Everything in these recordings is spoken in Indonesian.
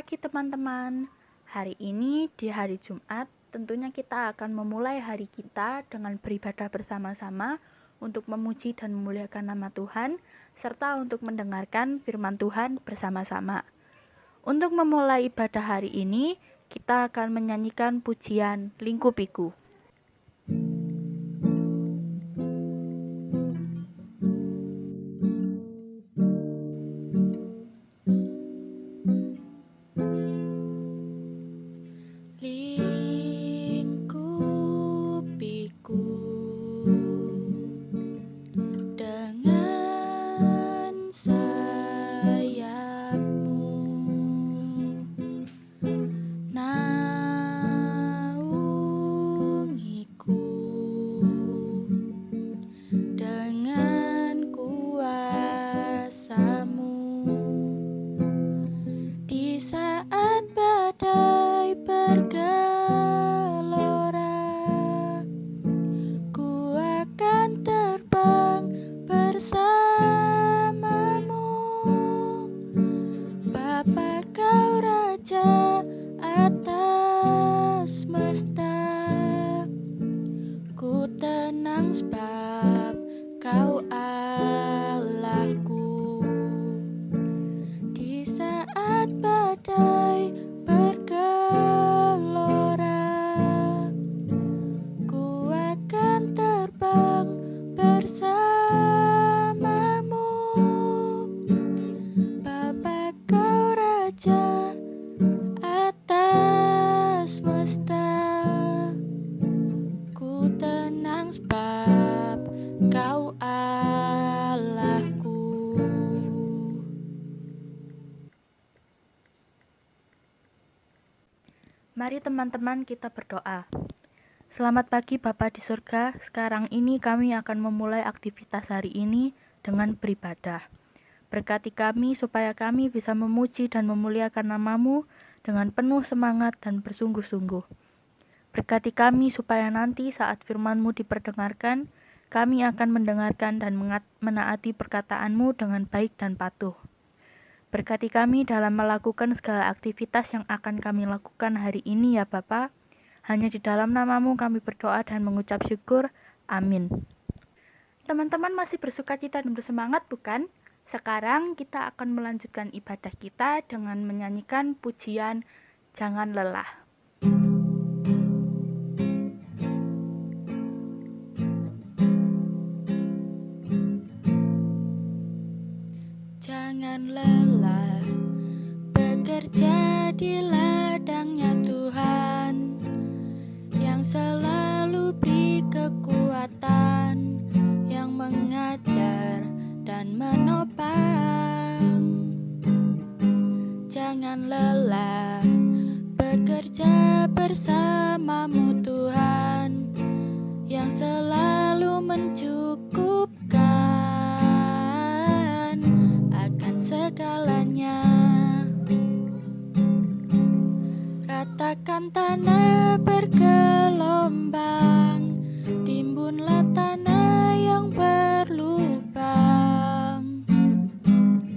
Pagi teman-teman, hari ini di hari Jumat tentunya kita akan memulai hari kita dengan beribadah bersama-sama untuk memuji dan memuliakan nama Tuhan serta untuk mendengarkan firman Tuhan bersama-sama. Untuk memulai ibadah hari ini, kita akan menyanyikan pujian Lingkupiku. Lingkupiku dengan sayapmu, naungiku dengan kuasamu. Di saat badai bergelora, ku akan terbang bersamamu. Bapa, kau Raja atas semesta, ku tenang sebab kau Allahku. Di saat badai bergelora, ku akan terbang bersamamu. Bapa, kau Raja atas semesta, ku tenang sebab kau Allahku. Mari teman-teman kita berdoa. Selamat pagi Bapa di surga, sekarang ini kami akan memulai aktivitas hari ini dengan beribadah. Berkati kami supaya kami bisa memuji dan memuliakan nama-Mu dengan penuh semangat dan bersungguh-sungguh. Berkati kami supaya nanti saat firman-Mu diperdengarkan, kami akan mendengarkan dan menaati perkataan-Mu dengan baik dan patuh. Berkati kami dalam melakukan segala aktivitas yang akan kami lakukan hari ini ya Bapa. Hanya di dalam nama-Mu kami berdoa dan mengucap syukur. Amin. Teman-teman masih bersukacita dan bersemangat bukan? Sekarang kita akan melanjutkan ibadah kita dengan menyanyikan pujian Jangan Lelah. Jangan lelah bekerja di ladangnya Tuhan, yang selalu beri kekuatan, yang mengajar dan menopang. Jangan lelah bekerja bersamamu Tuhan, yang selalu mencukupkan akan segalanya. Ratakan tanah bergelombang, timbunlah tanah yang berlubang,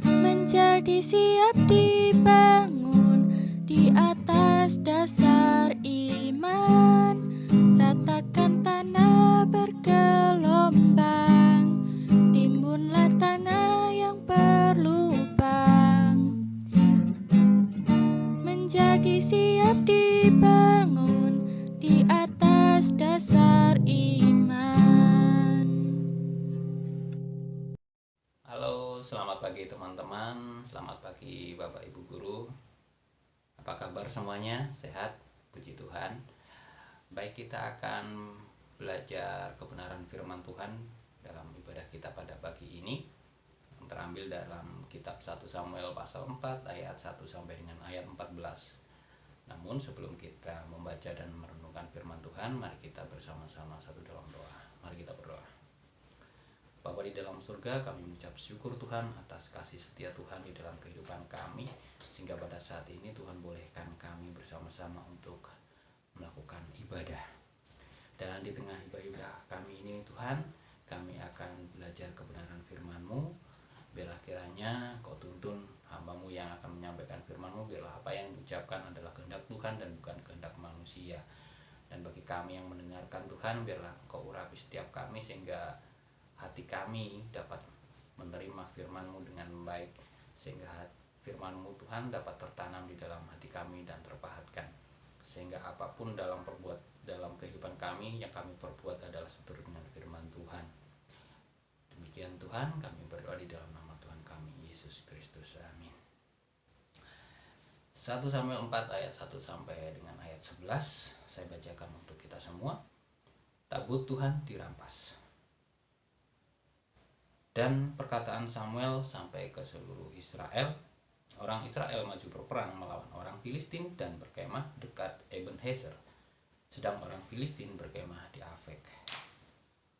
menjadi siap dibangun di atas dasar iman. Ratakan tanah bergelombang, timbunlah tanah yang berlubang, menjadi siap dibangun di atas dasar iman. Halo, selamat pagi teman-teman, selamat pagi Bapak Ibu Guru. Apa kabar semuanya? Sehat? Puji Tuhan. Baik, kita akan belajar kebenaran firman Tuhan dalam ibadah kita pada pagi ini, yang terambil dalam kitab 1 Samuel pasal 4 ayat 1 sampai dengan ayat 14. Namun sebelum kita membaca dan merenungkan firman Tuhan, mari kita bersama-sama satu dalam doa. Mari kita berdoa. Bapa di dalam surga, kami mengucap syukur Tuhan atas kasih setia Tuhan di dalam kehidupan kami, sehingga pada saat ini Tuhan bolehkan kami bersama-sama untuk melakukan ibadah. Dan di tengah ibadah kami ini Tuhan, kami akan belajar kebenaran firman-Mu. Biarlah kiranya Kau tuntun hamba-Mu yang akan menyampaikan firman-Mu, biarlah apa yang ucapkan adalah kehendak Tuhan dan bukan kehendak manusia. Dan bagi kami yang mendengarkan Tuhan, biarlah Engkau urapi setiap kami sehingga hati kami dapat menerima firman-Mu dengan baik, sehingga firman-Mu Tuhan dapat tertanam di dalam hati kami dan terpahatkan, sehingga apapun dalam kehidupan kami yang kami perbuat adalah seturut dengan firman Tuhan. Demikian Tuhan, kami berdoa di dalam nama Tuhan kami Yesus Kristus, amin. 1 Samuel 4 ayat 1 sampai dengan ayat 11 saya bacakan untuk kita semua. Tabut Tuhan dirampas. Dan perkataan Samuel sampai ke seluruh Israel. Orang Israel maju berperang melawan orang Filistin dan berkemah dekat Ebenezer, sedang orang Filistin berkemah di Afek.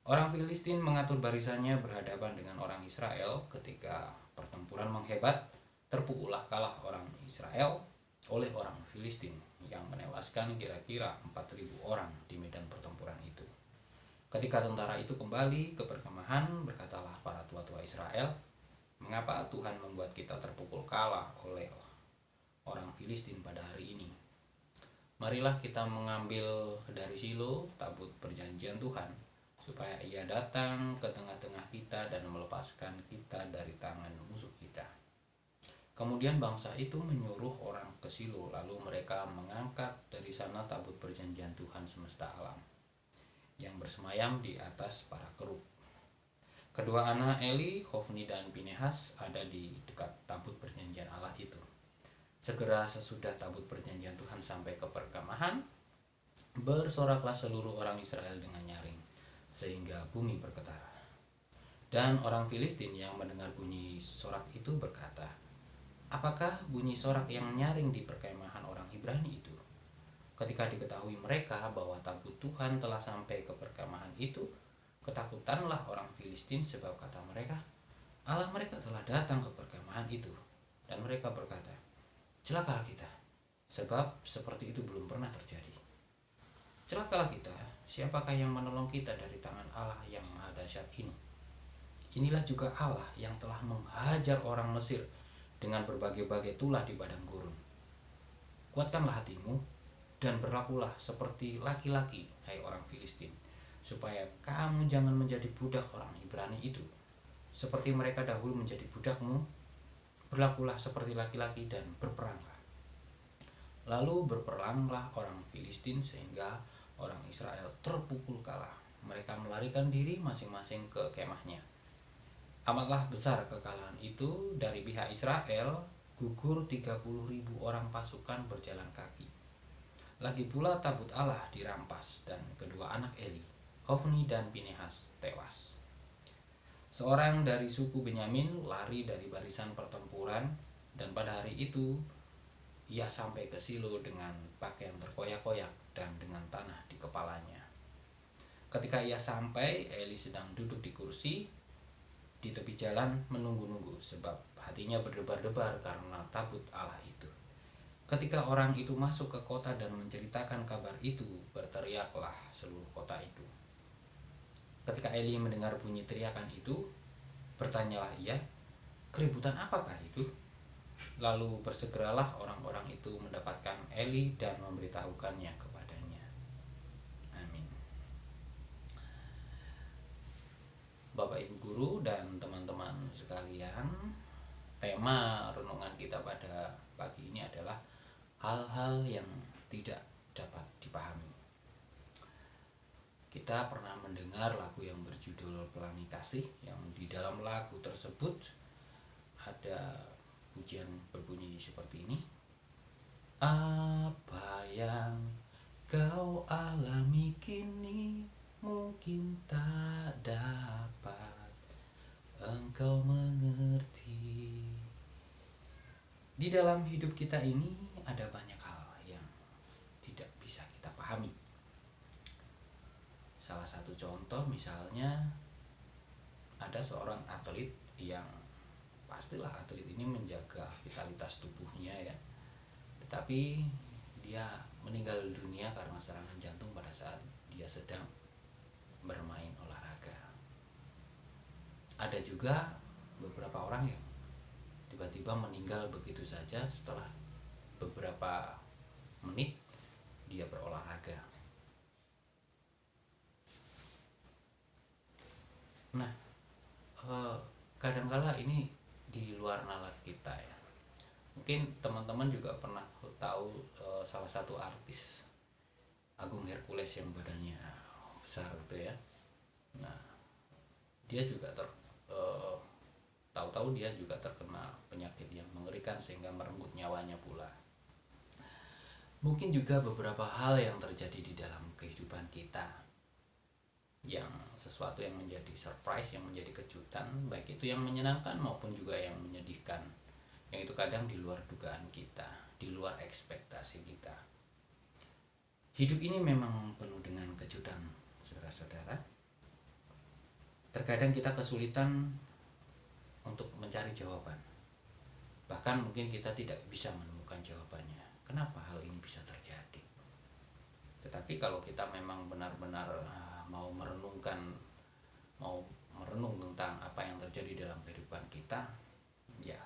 Orang Filistin mengatur barisannya berhadapan dengan orang Israel. Ketika pertempuran menghebat, terpukullah kalah orang Israel oleh orang Filistin yang menewaskan kira-kira 4.000 orang di medan pertempuran itu. Ketika tentara itu kembali ke perkemahan, berkatalah para tua-tua Israel, "Mengapa Tuhan membuat kita terpukul kalah oleh orang Filistin pada hari ini? Marilah kita mengambil dari Silo tabut perjanjian Tuhan, supaya ia datang ke tengah-tengah kita dan melepaskan kita dari tangan musuh kita." Kemudian bangsa itu menyuruh orang ke Silo, lalu mereka mengangkat dari sana tabut perjanjian Tuhan semesta alam yang bersemayam di atas para kerub. Kedua anak Eli, Hofni dan Pinehas ada di dekat tabut perjanjian Allah itu. Segera sesudah tabut perjanjian Tuhan sampai ke perkemahan, bersoraklah seluruh orang Israel dengan nyaring, sehingga bumi bergetar. Dan orang Filistin yang mendengar bunyi sorak itu berkata, "Apakah bunyi sorak yang nyaring di perkemahan orang Ibrani itu?" Ketika diketahui mereka bahwa tabut Tuhan telah sampai ke perkemahan itu, ketakutanlah orang Filistin, sebab kata mereka, Allah mereka telah datang ke perkemahan itu. Dan mereka berkata, "Celakalah kita, sebab seperti itu belum pernah terjadi. Celakalah kita, siapakah yang menolong kita dari tangan Allah yang maha dahsyat ini? Inilah juga Allah yang telah menghajar orang Mesir dengan berbagai-bagai tulah di padang gurun. Kuatkanlah hatimu dan berlakulah seperti laki-laki, hai orang Filistin, supaya kamu jangan menjadi budak orang Ibrani itu, seperti mereka dahulu menjadi budakmu. Berlakulah seperti laki-laki dan berperanglah." Lalu berperanglah orang Filistin sehingga orang Israel terpukul kalah. Mereka melarikan diri masing-masing ke kemahnya. Amatlah besar kekalahan itu. Dari pihak Israel gugur 30.000 orang pasukan berjalan kaki. Lagi pula tabut Allah dirampas dan kedua anak Eli, Hofni dan Pinehas, tewas. Seorang dari suku Benyamin lari dari barisan pertempuran, dan pada hari itu ia sampai ke Silo dengan pakaian terkoyak-koyak dan dengan tanah di kepalanya. Ketika ia sampai, Eli sedang duduk di kursi di tepi jalan menunggu-nunggu, sebab hatinya berdebar-debar karena tabut Allah itu. Ketika orang itu masuk ke kota dan menceritakan kabar itu, berteriaklah seluruh kota itu. Ketika Eli mendengar bunyi teriakan itu, bertanyalah ia, "Keributan apakah itu?" Lalu bersegeralah orang-orang itu mendapatkan Eli dan memberitahukannya kepadanya. Amin. Bapak Ibu Guru dan teman-teman sekalian, tema renungan kita pada pagi ini adalah hal-hal yang tidak dapat dipahami. Kita pernah mendengar lagu yang berjudul Pelangi Kasih, yang di dalam lagu tersebut ada pujian berbunyi seperti ini. Apa yang kau alami kini mungkin tak dapat engkau mengerti. Di dalam hidup kita ini ada banyak hal yang tidak bisa kita pahami. Salah satu contoh misalnya ada seorang atlet yang pastilah atlet ini menjaga vitalitas tubuhnya ya. Tetapi dia meninggal dunia karena serangan jantung pada saat dia sedang bermain olahraga. Ada juga beberapa orang yang tiba-tiba meninggal begitu saja setelah beberapa menit dia berolahraga. Nah, kadangkala ini di luar nalar kita ya. Mungkin teman-teman juga pernah tahu salah satu artis Agung Hercules yang badannya besar gitu ya. Nah, dia juga tahu-tahu dia juga terkena penyakit yang mengerikan sehingga merenggut nyawanya pula. Mungkin juga beberapa hal yang terjadi di dalam kehidupan kita, yang sesuatu yang menjadi surprise, yang menjadi kejutan, baik itu yang menyenangkan maupun juga yang menyedihkan, yang itu kadang di luar dugaan kita, di luar ekspektasi kita. Hidup ini memang penuh dengan kejutan, saudara-saudara. Terkadang kita kesulitan untuk mencari jawaban. Bahkan mungkin kita tidak bisa menemukan jawabannya. Kenapa hal ini bisa terjadi? Tetapi kalau kita memang benar-benar mau merenung tentang apa yang terjadi dalam kehidupan kita, ya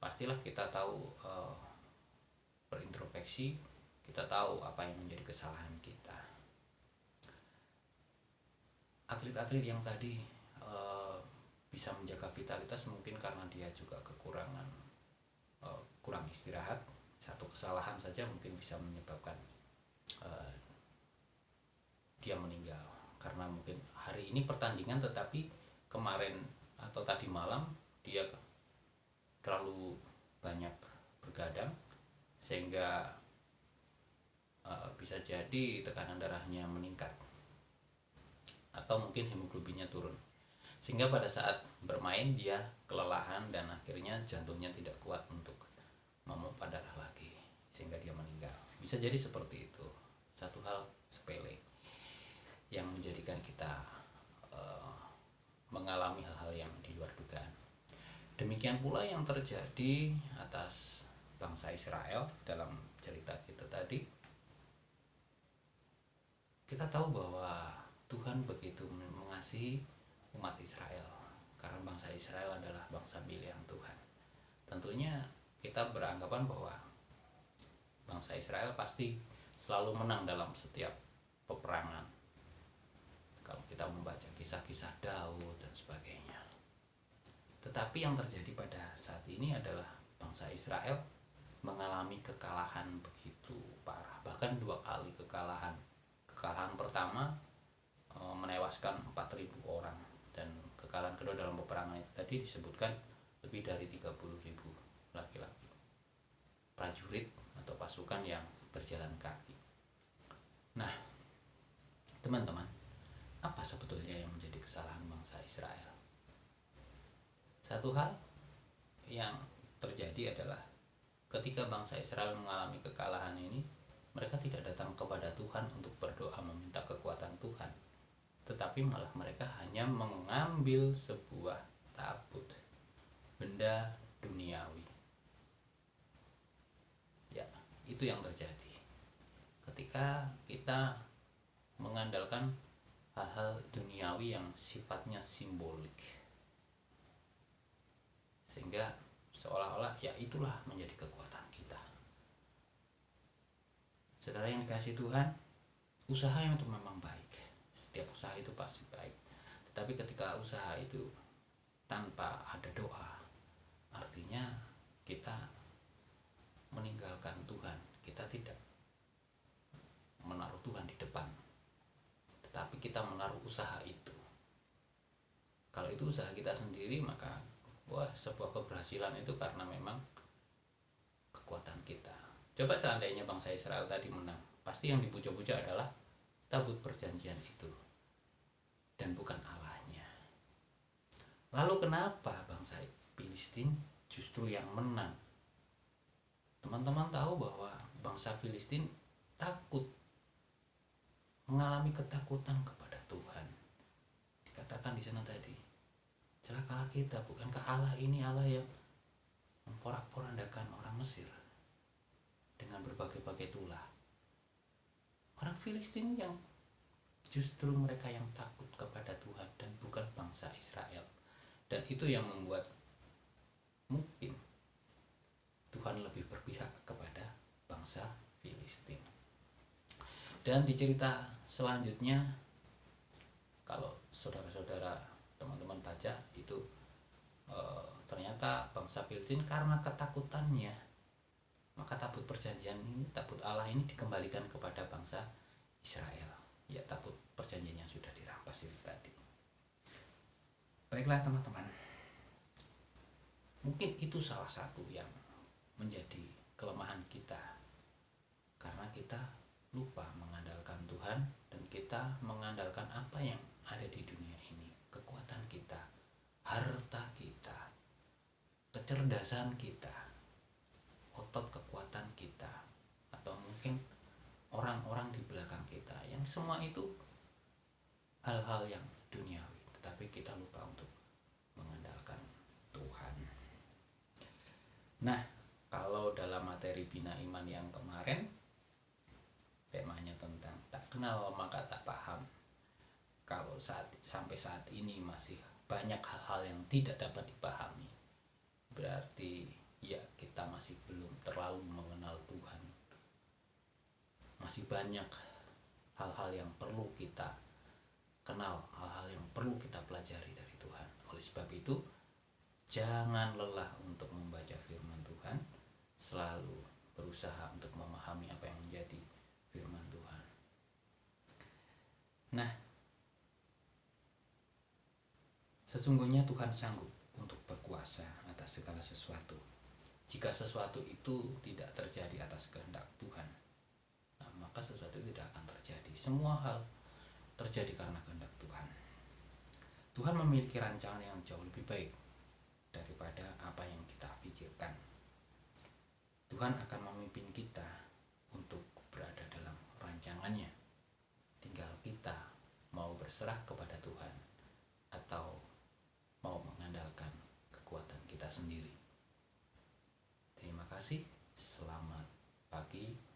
pastilah kita tahu, berintrospeksi, kita tahu apa yang menjadi kesalahan kita. Atlet-atlet yang tadi bisa menjaga vitalitas mungkin karena dia juga kekurangan kurang istirahat. Satu kesalahan saja mungkin bisa menyebabkan dia meninggal, karena mungkin hari ini pertandingan tetapi kemarin atau tadi malam dia terlalu banyak bergadang sehingga bisa jadi tekanan darahnya meningkat atau mungkin hemoglobinnya turun, sehingga pada saat bermain dia kelelahan dan akhirnya jantungnya tidak kuat untuk memompa darah lagi sehingga dia meninggal. Bisa jadi seperti itu. Satu hal sepele yang menjadikan kita mengalami hal-hal yang di luar dugaan. Demikian pula yang terjadi atas bangsa Israel dalam cerita kita tadi. Kita tahu bahwa Tuhan begitu mengasihi umat Israel, karena bangsa Israel adalah bangsa pilihan Tuhan. Tentunya kita beranggapan bahwa bangsa Israel pasti selalu menang dalam setiap peperangan. Kalau kita membaca kisah-kisah Daud dan sebagainya. Tetapi yang terjadi pada saat ini adalah bangsa Israel mengalami kekalahan begitu parah, bahkan 2 kali kekalahan. Kekalahan pertama menewaskan 4.000 orang, dan kekalahan kedua dalam peperangan itu tadi disebutkan lebih dari 30.000 laki-laki prajurit atau pasukan yang berjalan kaki. Nah, teman-teman, apa sebetulnya yang menjadi kesalahan bangsa Israel? Satu hal yang terjadi adalah ketika bangsa Israel mengalami kekalahan ini, mereka tidak datang kepada Tuhan untuk berdoa meminta kekuatan Tuhan, tetapi malah mereka hanya mengambil sebuah tabut, benda duniawi. Ya, itu yang terjadi. Ketika kita mengandalkan hal-hal duniawi yang sifatnya simbolik, sehingga seolah-olah ya itulah menjadi kekuatan kita. Saudara yang dikasihi Tuhan, usaha yang itu memang baik. Setiap usaha itu pasti baik. Tetapi ketika usaha itu tanpa ada doa, artinya kita meninggalkan Tuhan. Kita tidak menaruh Tuhan di depan, tetapi kita menaruh usaha itu. Kalau itu usaha kita sendiri, maka sebuah keberhasilan itu karena memang kekuatan kita. Coba seandainya bangsa Israel tadi menang, pasti yang dipuja-puja adalah tabut perjanjian itu dan bukan Allahnya. Lalu kenapa bangsa Filistin justru yang menang? Teman-teman tahu bahwa bangsa Filistin takut, mengalami ketakutan kepada Tuhan. Dikatakan di sana tadi, celakalah kita, bukankah Allah ini Allah yang memporak-porandakan orang Mesir dengan berbagai-bagai tulah. Orang Filistin yang justru mereka yang takut kepada Tuhan dan bukan bangsa Israel. Dan itu yang membuat mungkin Tuhan lebih berpihak kepada bangsa Filistin. Dan di cerita selanjutnya, kalau saudara-saudara teman-teman baca itu, ternyata bangsa Filistin karena ketakutannya, maka tabut perjanjian ini, tabut Allah ini dikembalikan kepada bangsa Israel. Ya, tabut perjanjian yang sudah dirampas itu tadi. Baiklah teman-teman, mungkin itu salah satu yang menjadi kelemahan kita, karena kita lupa mengandalkan Tuhan dan kita mengandalkan apa yang ada di dunia ini, kekuatan kita, harta kita, kecerdasan kita, otot kekuatan kita, atau mungkin orang-orang di belakang kita, yang semua itu hal-hal yang duniawi, tetapi kita lupa untuk mengandalkan Tuhan. Nah, kalau dalam materi Bina Iman yang kemarin, temanya tentang tak kenal maka tak paham. Kalau sampai saat ini masih banyak hal-hal yang tidak dapat dipahami, berarti ya kita masih belum terlalu mengenal Tuhan. Masih banyak hal-hal yang perlu kita kenal, hal-hal yang perlu kita pelajari dari Tuhan. Oleh sebab itu, jangan lelah untuk membaca firman Tuhan, selalu berusaha untuk memahami apa yang menjadi firman Tuhan. Nah, sesungguhnya Tuhan sanggup untuk berkuasa atas segala sesuatu. Jika sesuatu itu tidak terjadi atas kehendak Tuhan, nah, maka sesuatu itu tidak akan terjadi. Semua hal terjadi karena kehendak Tuhan. Tuhan memiliki rancangan yang jauh lebih baik daripada apa yang kita pikirkan. Tuhan akan memimpin kita untuk berada dalam rancangannya. Tinggal kita mau berserah kepada Tuhan atau mau mengandalkan kekuatan kita sendiri. Terima kasih. Selamat pagi.